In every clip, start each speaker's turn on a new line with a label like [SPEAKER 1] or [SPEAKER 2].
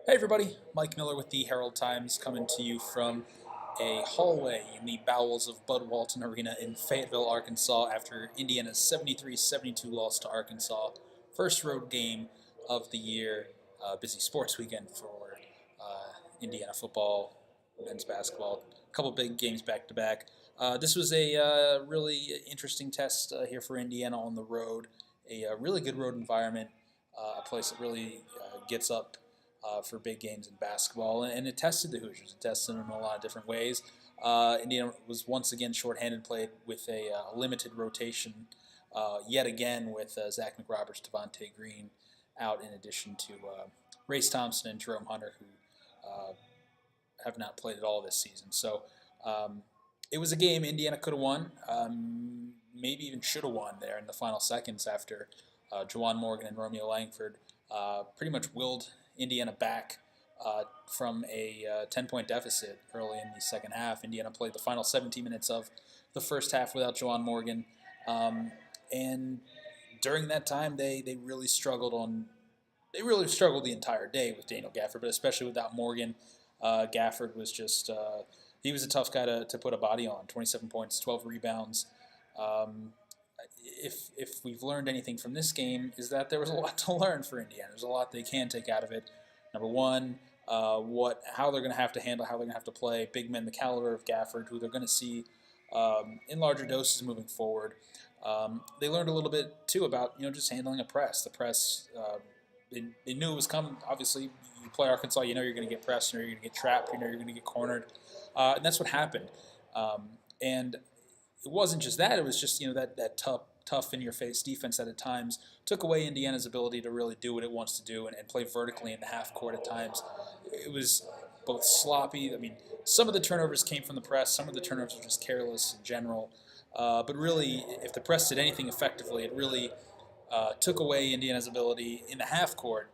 [SPEAKER 1] Hey everybody, Mike Miller with the Herald Times coming to you from a hallway in the bowels of Bud Walton Arena in Fayetteville, Arkansas after Indiana's 73-72 loss to Arkansas. First road game of the year, busy sports weekend for Indiana football, men's basketball, a couple big games back to back. This was a really interesting test here for Indiana on the road, a really good road environment, a place that really gets up for big games in basketball, and it tested the Hoosiers. It tested them in a lot of different ways. Indiana was once again shorthanded, played with a limited rotation, yet again with Zach McRoberts, Devontae Green out, in addition to Race Thompson and Jerome Hunter, who have not played at all this season. So it was a game Indiana could have won, maybe even should have won there in the final seconds after Juwan Morgan and Romeo Langford pretty much willed Indiana back from a 10-point deficit early in the second half. Indiana played the final 17 minutes of the first half without Juwan Morgan, and during that time they really struggled on. They really struggled the entire day with Daniel Gafford, but especially without Morgan. Gafford was just he was a tough guy to put a body on. 27 points, 12 rebounds. If we've learned anything from this game, is that there was a lot to learn for Indiana. There's a lot they can take out of it. Number one, how they're going to have to handle, how they're going to have to play big men the caliber of Gafford, who they're going to see in larger doses moving forward. They learned a little bit too about just handling a press. The press, they knew it was coming. Obviously, you play Arkansas, you know you're going to get pressed, you know you're going to get trapped, you know you're going to get cornered, and that's what happened. And it wasn't just that; it was just that tough in your face defense that at times took away Indiana's ability to really do what it wants to do and play vertically in the half court at times. It was both sloppy. I mean, some of the turnovers came from the press. Some of the turnovers were just careless in general. But really, if the press did anything effectively, it really took away Indiana's ability in the half court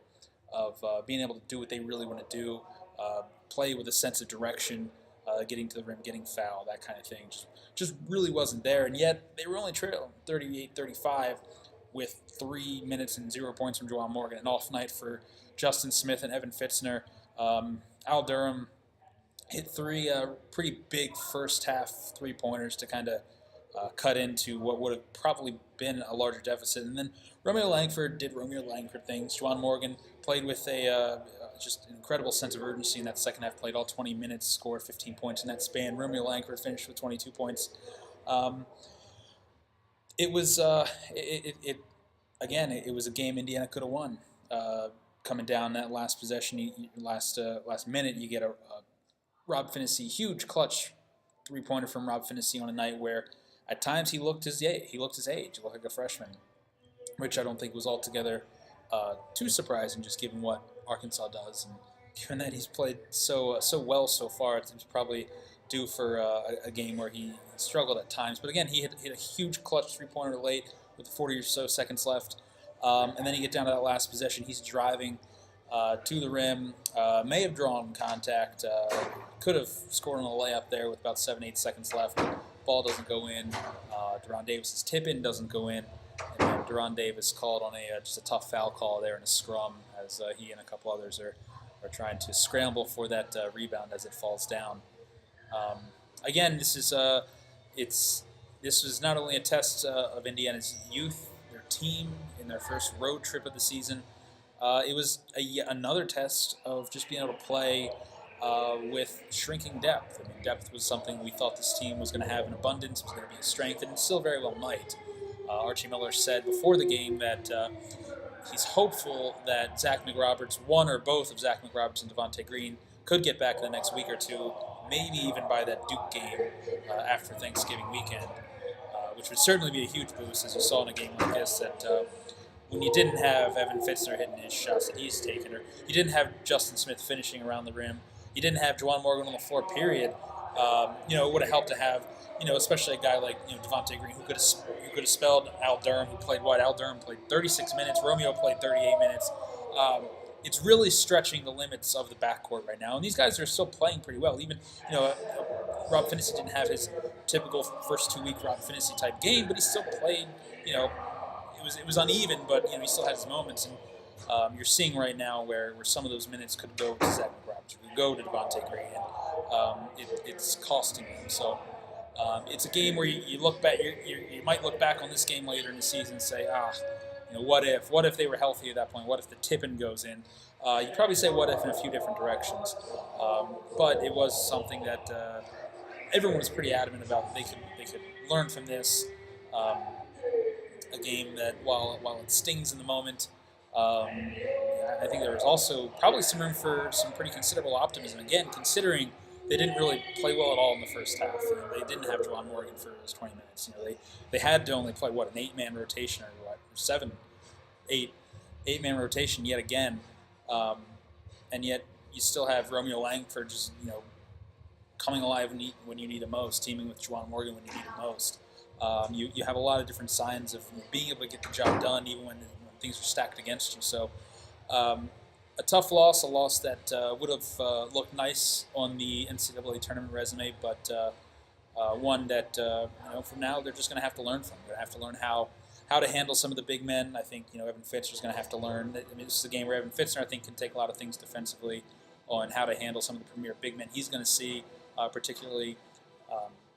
[SPEAKER 1] of being able to do what they really want to do, play with a sense of direction, getting to the rim, getting fouled, that kind of thing. Just really wasn't there, and yet they were only trailing 38-35 with 3 minutes and 0 points from Juwan Morgan. An off night for Justin Smith and Evan Fitzner. Al Durham hit three pretty big first half three-pointers to kind of cut into what would have probably been a larger deficit. And then Romeo Langford did Romeo Langford things. Juwan Morgan played with a just an incredible sense of urgency in that second half, played all 20 minutes, scored 15 points in that span. Romeo Langford finished with 22 points. It was, again, it was a game Indiana could have won. Coming down that last possession, last minute, you get a Rob Phinisee, huge clutch three-pointer from Rob Phinisee on a night where at times he looked his age. He looked like a freshman, which I don't think was altogether too surprising, just given what Arkansas does, and given that he's played so well so far. It's probably due for a game where he struggled at times. But again, he hit a huge clutch three-pointer late with 40 or so seconds left, and then you get down to that last possession. He's driving to the rim, may have drawn contact, could have scored on a layup there with about 7-8 seconds left. Ball doesn't go in. De'Ron Davis's tip-in doesn't go in. And then De'Ron Davis called on just a tough foul call there in a scrum as he and a couple others are trying to scramble for that rebound as it falls down. Again, this was not only a test of Indiana's youth, their team, in their first road trip of the season. It was another test of just being able to play with shrinking depth. I mean, depth was something we thought this team was going to have in abundance, was going to be a strength, and it still very well might. Archie Miller said before the game that he's hopeful that Zach McRoberts, one or both of Zach McRoberts and Devontae Green, could get back in the next week or two, maybe even by that Duke game after Thanksgiving weekend, which would certainly be a huge boost, as you saw in a game like this, that when you didn't have Evan Fitzner hitting his shots that he's taken, or you didn't have Justin Smith finishing around the rim, you didn't have Juwan Morgan on the floor, period, it would have helped to have, especially a guy like Devontae Green, who could have spelled Al Durham, who played wide. Al Durham played 36 minutes. Romeo played 38 minutes. It's really stretching the limits of the backcourt right now, and these guys are still playing pretty well. Even Rob Phinisee didn't have his typical first 2-week Rob Phinisee type game, but he still played. It was uneven, but he still had his moments. And you're seeing right now where some of those minutes could go to Zach McRoberts, could go to Devontae Gray, and it's costing them. So it's a game where you look back, you might look back on this game later in the season and say, what if they were healthy at that point? What if the tip-in goes in? You'd probably say what if in a few different directions, but it was something that everyone was pretty adamant about. They could learn from this. A game that while it stings in the moment, I think there was also probably some room for some pretty considerable optimism. Again, considering they didn't really play well at all in the first half. They didn't have Juwan Morgan for those 20 minutes. They had to only play an 8-man rotation or 8-man rotation yet again, and yet you still have Romeo Langford just coming alive when you need him most, teaming with Juwan Morgan when you need him most. You have a lot of different signs of being able to get the job done even when things are stacked against you. So a tough loss, a loss that would have looked nice on the NCAA tournament resume, but one that from now they're just going to have to learn from. They're going to have to learn how to handle some of the big men. I think Evan Fitzger's going to have to learn. This is a game where Evan Fitzner, I think, can take a lot of things defensively on how to handle some of the premier big men he's going to see, particularly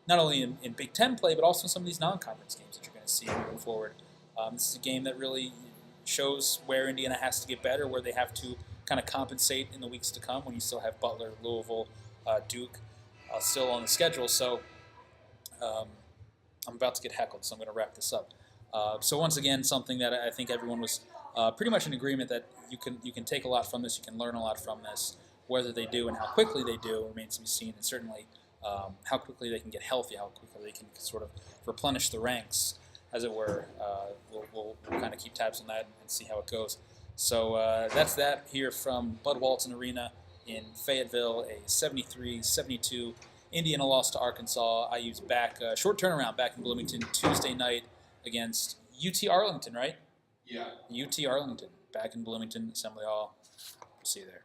[SPEAKER 1] not only in Big Ten play, but also in some of these non-conference games that you're going to see moving forward. This is a game that really shows where Indiana has to get better, where they have to kind of compensate in the weeks to come when you still have Butler, Louisville, Duke still on the schedule. So I'm about to get heckled, so I'm going to wrap this up. So once again, something that I think everyone was pretty much in agreement that you can take a lot from this, you can learn a lot from this. Whether they do and how quickly they do remains to be seen, and certainly how quickly they can get healthy, how quickly they can sort of replenish the ranks, as it were. We'll kind of keep tabs on that and see how it goes. So that's that here from Bud Walton Arena in Fayetteville, a 73-72 Indiana loss to Arkansas. IU's back, short turnaround back in Bloomington Tuesday night against UT Arlington, right?
[SPEAKER 2] Yeah.
[SPEAKER 1] UT Arlington, back in Bloomington Assembly Hall. We'll see you there.